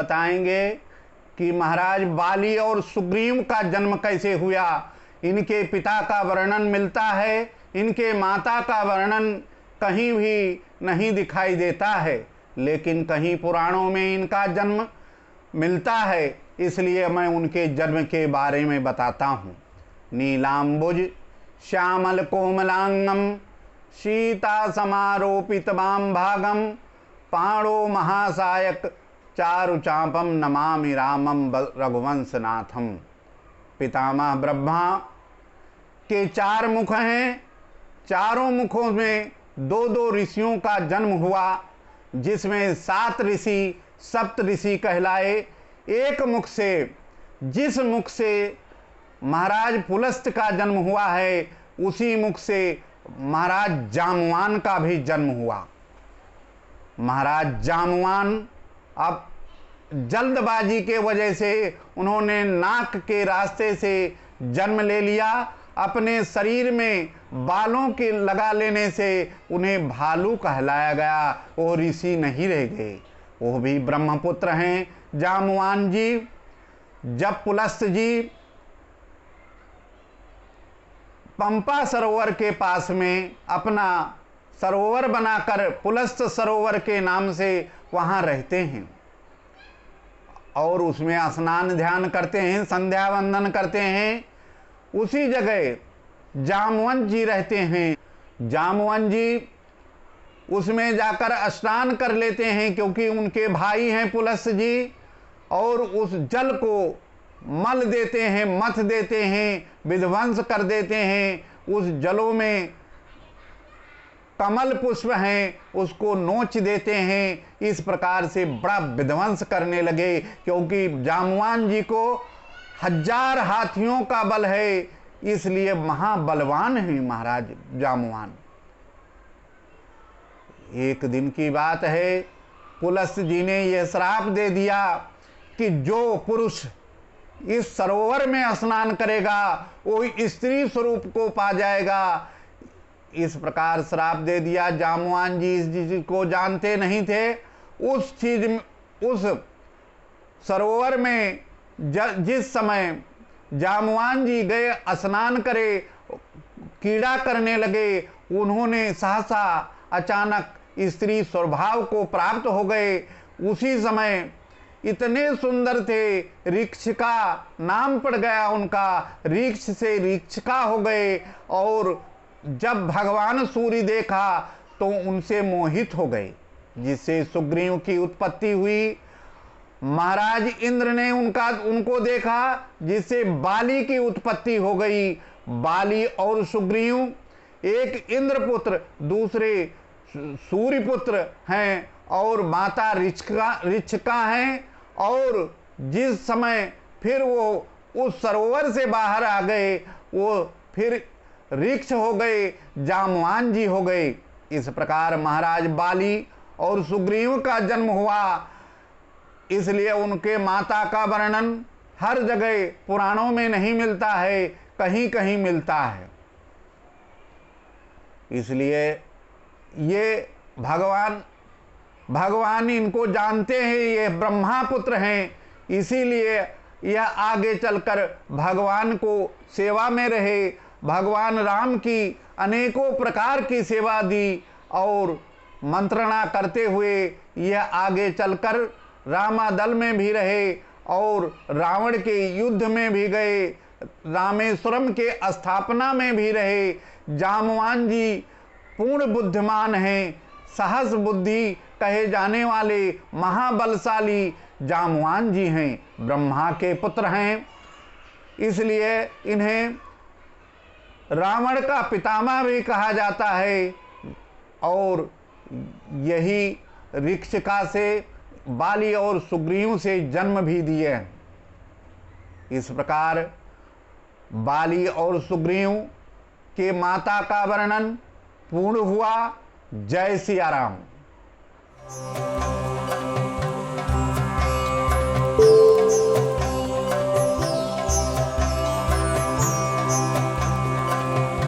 बताएंगे कि महाराज बाली और सुग्रीव का जन्म कैसे हुआ। इनके पिता का वर्णन मिलता है, इनके माता का वर्णन कहीं भी नहीं दिखाई देता है, लेकिन कहीं पुराणों में इनका जन्म मिलता है। इसलिए मैं उनके जन्म के बारे में बताता हूँ। नीलाम्बुज श्यामल कोमलांगम सीता समारोपित वाम भागम पाणो महासायक चारु चापम नमामि रामम रघुवंशनाथम। पितामह ब्रह्मा के 4 मुख हैं, चारों मुखों में 2-2 ऋषियों का जन्म हुआ, जिसमें 7 ऋषि सप्त ऋषि कहलाए। एक मुख से, जिस मुख से महाराज पुलस्त का जन्म हुआ है, उसी मुख से महाराज जामवान का भी जन्म हुआ। महाराज जामवान अब जल्दबाजी के वजह से उन्होंने नाक के रास्ते से जन्म ले लिया। अपने शरीर में बालों के लगा लेने से उन्हें भालू कहलाया गया। वो ऋषि नहीं रह गए, वो भी ब्रह्मपुत्र हैं जामवान जी। जब पुलस्त जी पंपा सरोवर के पास में अपना सरोवर बनाकर पुलस्त सरोवर के नाम से वहाँ रहते हैं और उसमें स्नान ध्यान करते हैं, संध्या वंदन करते हैं, उसी जगह जामवंत जी रहते हैं। जामवंत जी उसमें जाकर स्नान कर लेते हैं, क्योंकि उनके भाई हैं पुलस्त जी, और उस जल को मल देते हैं, मथ देते हैं, विध्वंस कर देते हैं। उस जलों में कमल पुष्प हैं, उसको नोच देते हैं। इस प्रकार से बड़ा विध्वंस करने लगे, क्योंकि जामवान जी को 1000 हाथियों का बल है, इसलिए महाबलवान हैं महाराज जामवान। एक दिन की बात है, पुलस्त जी ने यह श्राप दे दिया कि जो पुरुष इस सरोवर में स्नान करेगा वो स्त्री स्वरूप को पा जाएगा। इस प्रकार श्राप दे दिया। जामवान जी इस चीज को जानते नहीं थे। उस सरोवर में जिस समय जामवान जी गए स्नान करे, कीड़ा करने लगे, उन्होंने सहसा अचानक स्त्री स्वभाव को प्राप्त हो गए। उसी समय इतने सुंदर थे, ऋक्षिका नाम पड़ गया उनका, ऋक्ष से ऋक्षिका हो गए। और जब भगवान सूर्य देखा तो उनसे मोहित हो गए, जिससे सुग्रीव की उत्पत्ति हुई। महाराज इंद्र ने उनको देखा, जिससे बाली की उत्पत्ति हो गई। बाली और सुग्रीव, एक इंद्रपुत्र दूसरे सूर्यपुत्र हैं, और माता ऋक्षिका हैं। और जिस समय फिर वो उस सरोवर से बाहर आ गए, वो फिर ऋक्ष हो गए, जामवान जी हो गए। इस प्रकार महाराज बाली और सुग्रीव का जन्म हुआ। इसलिए उनके माता का वर्णन हर जगह पुराणों में नहीं मिलता है, कहीं कहीं मिलता है। इसलिए ये भगवान इनको जानते हैं, ये ब्रह्मा पुत्र हैं, इसीलिए यह आगे चलकर भगवान को सेवा में रहे। भगवान राम की अनेकों प्रकार की सेवा दी और मंत्रणा करते हुए यह आगे चलकर रामादल में भी रहे और रावण के युद्ध में भी गए, रामेश्वरम के स्थापना में भी रहे। जामवान जी पूर्ण बुद्धिमान हैं, सहस बुद्धि कहे जाने वाले महाबलशाली जामवान जी हैं, ब्रह्मा के पुत्र हैं। इसलिए इन्हें रावण का पितामह भी कहा जाता है। और यही ऋक्षिका से बाली और सुग्रीव से जन्म भी दिए। इस प्रकार बाली और सुग्रीव के माता का वर्णन पूर्ण हुआ। जय सिया राम।